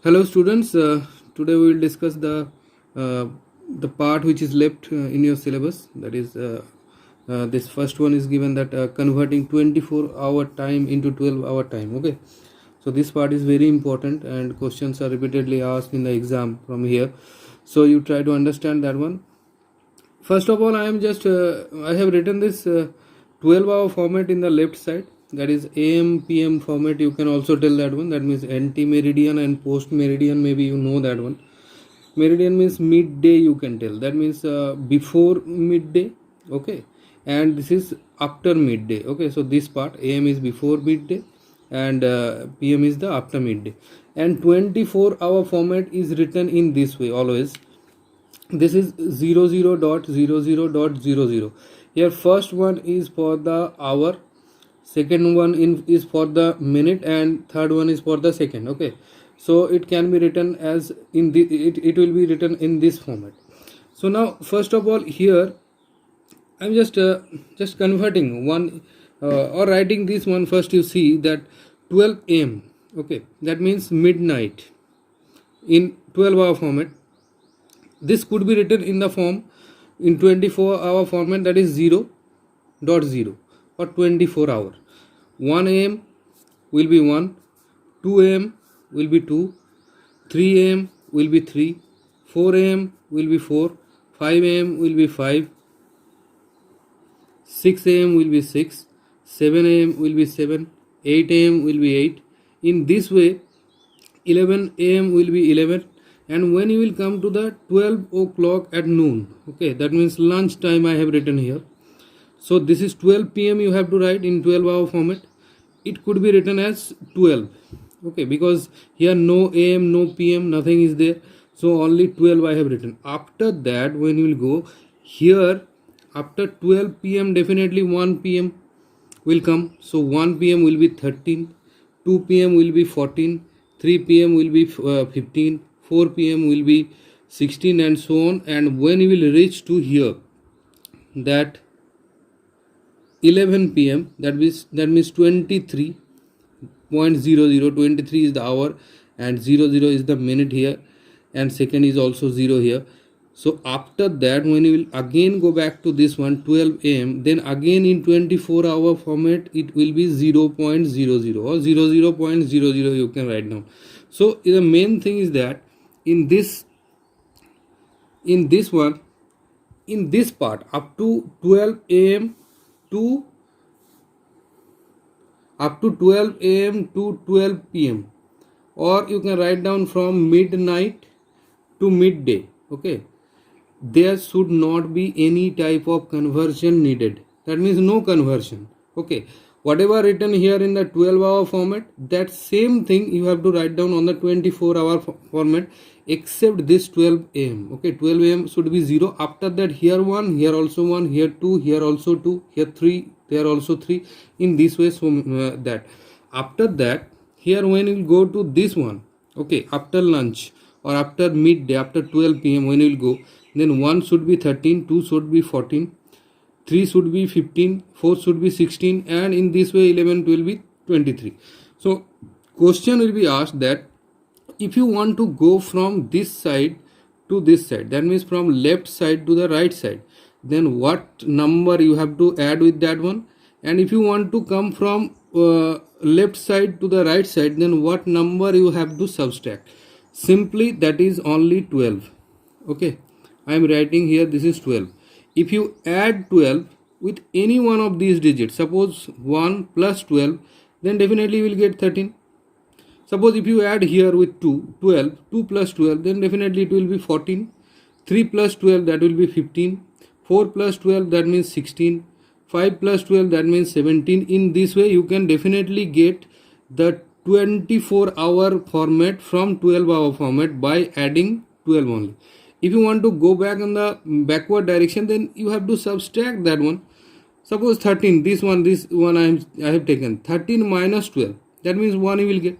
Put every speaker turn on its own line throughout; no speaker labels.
Hello students, today we will discuss uh, the part which is left in your syllabus. That is this first one is given that converting 24-hour time into 12-hour time. Okay, so this part is very important and questions are repeatedly asked in the exam from here. So you try to understand that one. First of all, I have written this 12-hour format in the left side. That is AM PM format. You can also tell that one. That means anti meridian and post meridian. Maybe you know that one. Meridian means midday. You can tell. That means before midday. Okay, and this is after midday. Okay, so this part AM is before midday, and PM is the after midday. And 24-hour format is written in this way always. This is 00.00.00. Here first one is for the hour, second one is for the minute, and third one is for the second. Okay, so it can be written as in the it will be written in this format. So now first of all here I'm just converting one or writing this one. First you see that 12 am. Okay, that means midnight in 12-hour format. This could be written in the form in 24-hour format, that is 0.0 or 24 hour. 1 am will be 1, 2 am will be 2, 3 am will be 3, 4 am will be 4, 5 am will be 5, 6 am will be 6, 7 am will be 7, 8 am will be 8. In this way 11 am will be 11. And when you will come to the 12 o'clock at noon, okay, that means lunch time I have written here. So this is 12 p.m. you have to write in 12-hour format. It could be written as 12, okay, because here no am, no pm, nothing is there. So only 12 I have written. After that, when you will go here, after 12 p.m. definitely 1 p.m. will come. So 1 p.m. will be 13, 2 p.m. will be 14, 3 p.m. will be 15, 4 p.m. will be 16, and so on. And when you will reach to here, that 11 p.m., that means 23.00, 23 is the hour, and 00 is the minute here, and second is also 0 here. So after that, when you will again go back to this one 12 am, then again in 24-hour format it will be 0.00 or 00.00 you can write down. So the main thing is that in this one, in this part, up to 12 am to 12 am to 12 pm, or you can write down from midnight to midday. Okay, there should not be any type of conversion needed. That means no conversion. Okay, whatever written here in the 12-hour format, that same thing you have to write down on the 24-hour format, except this 12 am. Okay, 12 am should be 0. After that, here 1, here also 1, here 2, here also 2, here 3, there also 3. In this way, so that after that, here when you go to this one, okay, after lunch or after midday, after 12 p.m. when you will go, then 1 should be 13, 2 should be 14, 3 should be 15, 4 should be 16, and in this way 11 will be 23. So question will be asked that if you want to go from this side to this side, that means from left side to the right side, then what number you have to add with that one? And if you want to come from left side to the right side, then what number you have to subtract? Simply that is only 12. Okay, I am writing here this is 12. If you add 12 with any one of these digits, suppose 1 plus 12, then definitely you will get 13. Suppose if you add here with 2, 12, 2 plus 12, then definitely it will be 14. 3 plus 12, that will be 15. 4 plus 12, that means 16. 5 plus 12, that means 17. In this way, you can definitely get the 24-hour format from 12-hour format by adding 12 only. If you want to go back in the backward direction, then you have to subtract that one. Suppose 13, this one I have taken 13 minus 12, that means 1 you will get.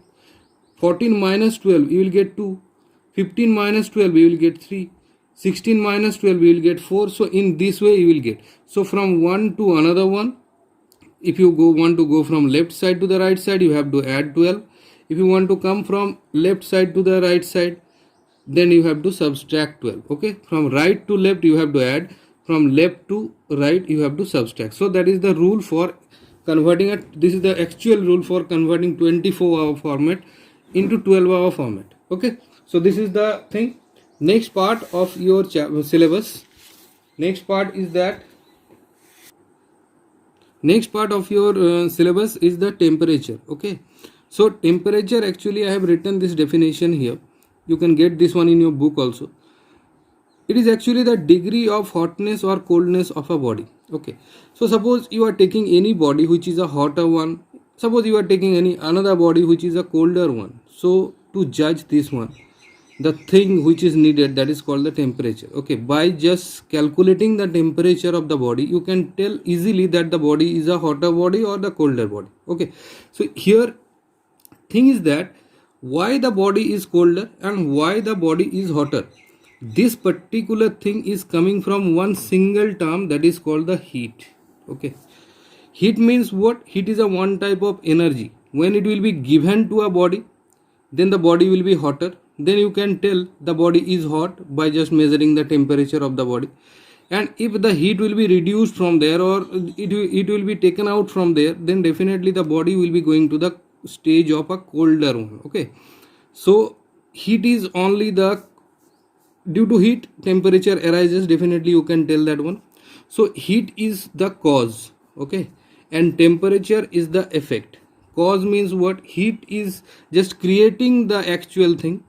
14 minus 12 you will get 2, 15 minus 12 you will get 3, 16 minus 12 you will get 4. So in this way you will get. So from one to another one, if you want to go from left side to the right side, you have to add 12. If you want to come from left side to the right side, then you have to subtract 12. Okay, from right to left you have to add, from left to right you have to subtract. So that is the rule for converting it. This is the actual rule for converting 24-hour format into 12-hour format. Okay, so this is the thing. Next part of your syllabus, next part is that next part of your syllabus is the temperature. Okay, so temperature, actually I have written this definition here. You can get this one in your book also. It is actually the degree of hotness or coldness of a body. Okay, so suppose you are taking any body which is a hotter one, suppose you are taking any another body which is a colder one. So to judge this one, the thing which is needed, that is called the temperature. Okay, by just calculating the temperature of the body, you can tell easily that the body is a hotter body or the colder body. Okay, so here thing is that why the body is colder and why the body is hotter. This particular thing is coming from one single term, that is called the heat. Okay, heat means what? Heat is a one type of energy. When it will be given to a body, then the body will be hotter. Then you can tell the body is hot by just measuring the temperature of the body. And if the heat will be reduced from there, or it will be taken out from there, then definitely the body will be going to the stage of a colder one. Okay, so heat is only the, due to heat temperature arises, definitely you can tell that one. So heat is the cause. Okay, and temperature is the effect. Cause means what? Heat is just creating the actual thing,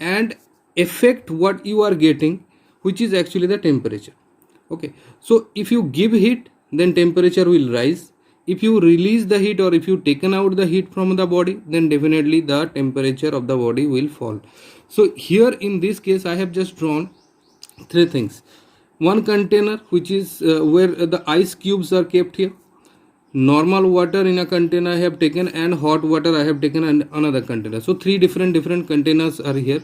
and effect what you are getting, which is actually the temperature. Okay, so if you give heat, then temperature will rise. If you release the heat, or if you taken out the heat from the body, then definitely the temperature of the body will fall. So here in this case I have just drawn three things. One container which is where the ice cubes are kept here, normal water in a container I have taken, and hot water I have taken in another container. So three different containers are here.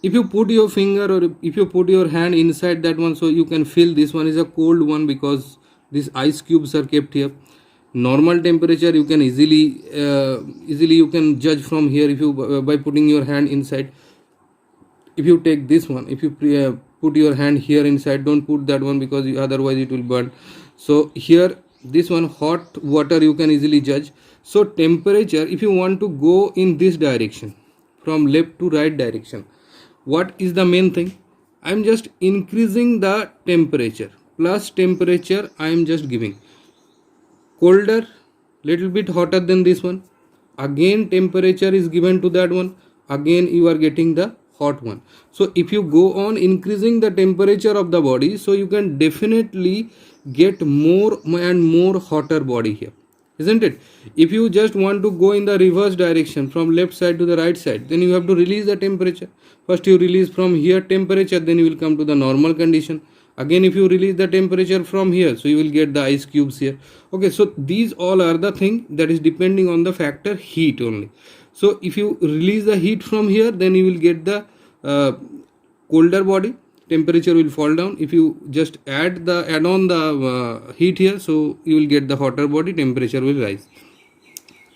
If you put your finger, or if you put your hand inside that one, so you can feel this one is a cold one because these ice cubes are kept here. Normal temperature you can easily you can judge from here, if you by putting your hand inside. If you take this one, if you put your hand here inside, don't put that one because otherwise it will burn. So here this one, hot water, you can easily judge. So temperature, if you want to go in this direction, from left to right direction, what is the main thing? I am just increasing the temperature, plus temperature I am just giving. Colder, little bit hotter than this one, again temperature is given to that one, again you are getting the hot one. So if you go on increasing the temperature of the body, so you can definitely get more and more hotter body here, isn't it? If you just want to go in the reverse direction, from left side to the right side, then you have to release the temperature. First you release from here temperature, then you will come to the normal condition. Again if you release the temperature from here, so you will get the ice cubes here. Okay, so these all are the thing that is depending on the factor heat only. So if you release the heat from here, then you will get the colder body, temperature will fall down. If you just add on the heat here, so you will get the hotter body, temperature will rise.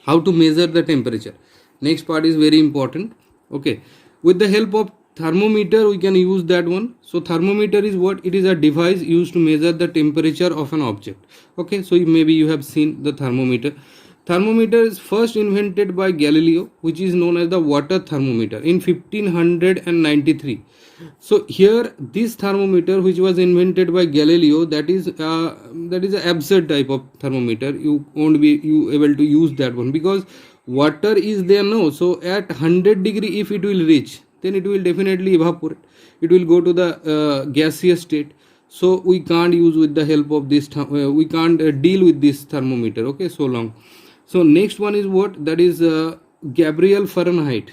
How to measure the temperature? Next part is very important. Okay, with the help of thermometer we can use that one. So thermometer is what? It is a device used to measure the temperature of an object. Okay, so maybe you have seen the thermometer. Thermometer is first invented by Galileo, which is known as the water thermometer, in 1593. So here this thermometer which was invented by Galileo, that is an absurd type of thermometer. You won't be able to use that one because water is there now. So at 100 degree if it will reach, then it will definitely evaporate. It will go to the gaseous state. So we can't use with the help of this. We can't deal with this thermometer. Okay, so long. So next one is what? That is Gabriel Fahrenheit.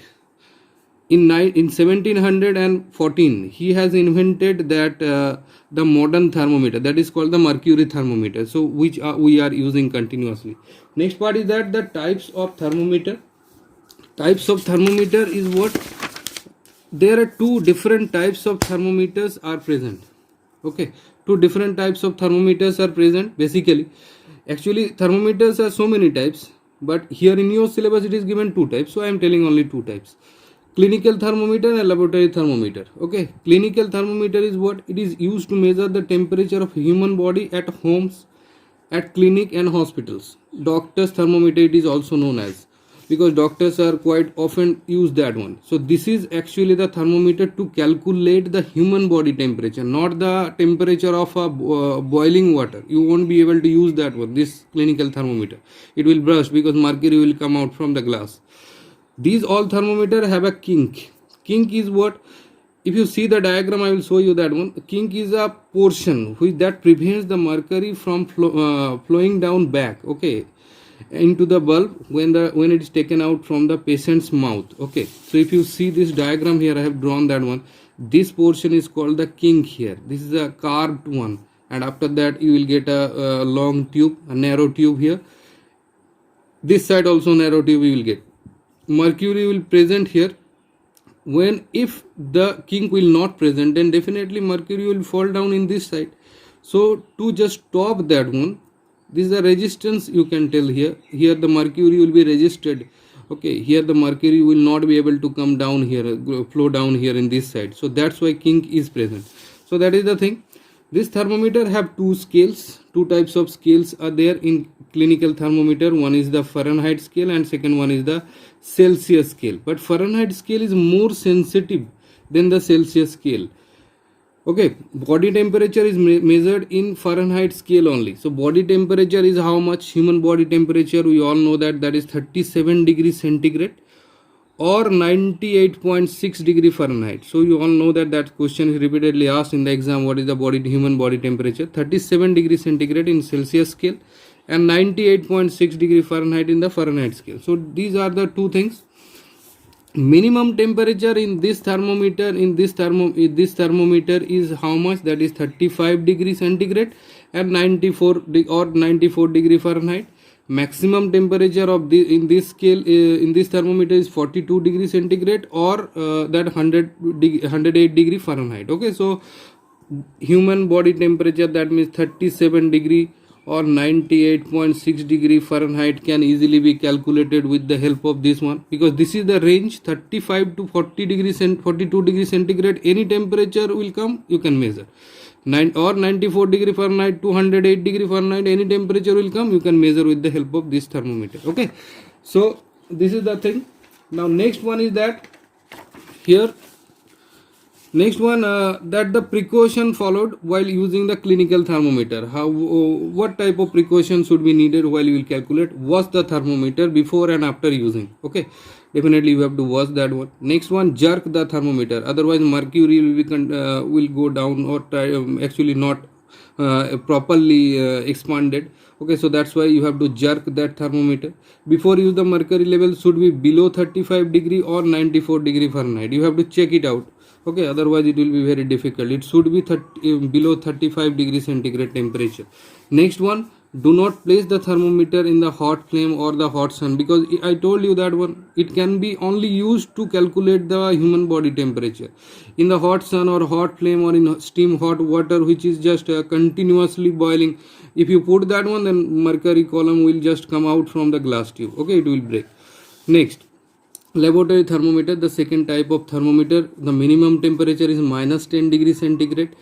In 1714, he has invented that the modern thermometer, that is called the mercury thermometer. So which we are using continuously. Next part is that the types of thermometer. Types of thermometer is what? There are two different types of thermometers are present. Okay, two different types of thermometers are present basically. Actually thermometers are so many types. but here in your syllabus it is given two types, so I am telling only two types: clinical thermometer and laboratory thermometer. Okay, clinical thermometer is what? It is used to measure the temperature of human body at homes, at clinic and hospitals. Doctors thermometer it is also known as, because doctors are quite often use that one. So this is actually the thermometer to calculate the human body temperature, not the temperature of a boiling water. You won't be able to use that one, this clinical thermometer. It will burst because mercury will come out from the glass. These all thermometer have a kink. Kink is what? If you see the diagram, I will show you that one. Kink is a portion which that prevents the mercury from flowing down back, okay, into the bulb when it is taken out from the patient's mouth. Okay, so if you see this diagram here, I have drawn that one. This portion is called the kink here. This is a carved one, and after that you will get a long tube, a narrow tube here. This side also narrow tube you will get. Mercury will present here. When if the kink will not present, then definitely mercury will fall down in this side. So to just stop that one, this is the resistance you can tell here. Here the mercury will be resisted. Okay, here the mercury will not be able to come down here, flow down here in this side. So that's why kink is present. So that is the thing. This thermometer have two scales. Two types of scales are there in clinical thermometer. One is the Fahrenheit scale and second one is the Celsius scale. But Fahrenheit scale is more sensitive than the Celsius scale. Okay, body temperature is measured in Fahrenheit scale only. So body temperature is how much? Human body temperature, we all know that is 37 degrees centigrade or 98.6 degree Fahrenheit. So you all know that question is repeatedly asked in the exam. What is the human body temperature? 37 degrees centigrade in Celsius scale and 98.6 degree Fahrenheit in the Fahrenheit scale. So these are the two things. Minimum temperature in this thermometer is how much? That is 35 degree centigrade and 94 degree Fahrenheit. Maximum temperature of in this scale in this thermometer is 42 degree centigrade or that 108 degree Fahrenheit. Okay, so human body temperature, that means 37 degree or 98.6 degree Fahrenheit can easily be calculated with the help of this one, because this is the range 35 to 40 degrees 42 degree centigrade. Any temperature will come, you can measure. 94 degree Fahrenheit to 108 degree Fahrenheit, any temperature will come, you can measure with the help of this thermometer. Okay, so this is the thing. Now next one is that here, next one that the precaution followed while using the clinical thermometer. What type of precaution should be needed while you will calculate? Wash the thermometer before and after using. Okay, definitely you have to wash that one. Next one, jerk the thermometer, otherwise mercury will be will go down or actually not properly expanded. Okay, so that's why you have to jerk that thermometer. Before use, the mercury level should be below 35 degree or 94 degree Fahrenheit. You have to check it out. Okay, otherwise it will be very difficult. It should be below 35 degree centigrade temperature. Next one, do not place the thermometer in the hot flame or the hot sun, because I told you that one, it can be only used to calculate the human body temperature. In the hot sun or hot flame or in steam hot water which is just continuously boiling, if you put that one, then mercury column will just come out from the glass tube. Okay, it will break. Next, laboratory thermometer, the second type of thermometer. The minimum temperature is minus 10 degree centigrade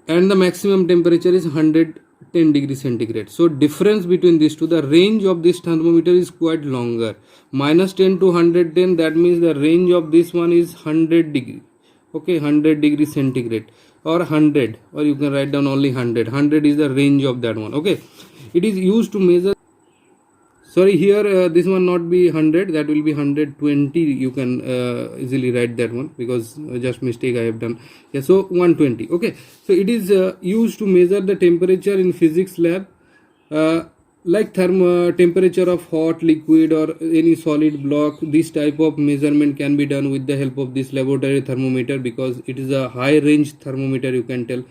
and the maximum temperature is 110 degree centigrade. So difference between these two, the range of this thermometer is quite longer. Minus 10 to 110, that means the range of this one is 100 degree. Okay, 100 degree centigrade or 100, or you can write down only 100. 100 is the range of that one. Okay, it is used to measure. Sorry, here this one not be 100, that will be 120. You can easily write that one, because just mistake I have done. Yeah, so 120. Okay, so it is used to measure the temperature in physics lab, like temperature of hot liquid or any solid block. This type of measurement can be done with the help of this laboratory thermometer, because it is a high range thermometer, you can tell.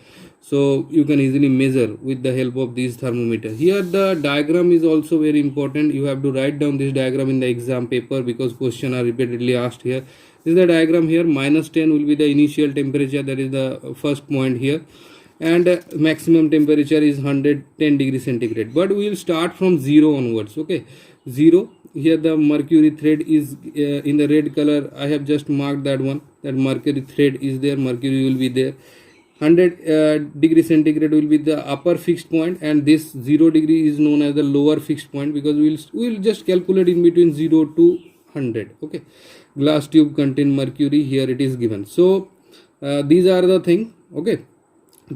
So you can easily measure with the help of this thermometer. Here the diagram is also very important. You have to write down this diagram in the exam paper, because questions are repeatedly asked here. This is the diagram here. Minus 10 will be the initial temperature, that is the first point here. and maximum temperature is 110 degrees centigrade, but we will start from 0 onwards. Okay, 0. Here the mercury thread is in the red color. I have just marked that one, that mercury thread is there, mercury will be there. 100 degree centigrade will be the upper fixed point, and this 0 degree is known as the lower fixed point, because we will just calculate in between 0 to 100. Okay, glass tube contain mercury, here it is given. So these are the thing. Okay,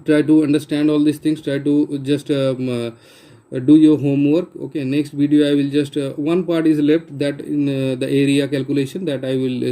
try to understand all these things, try to just do your homework. Okay, next video I will just one part is left, that in the area calculation, that I will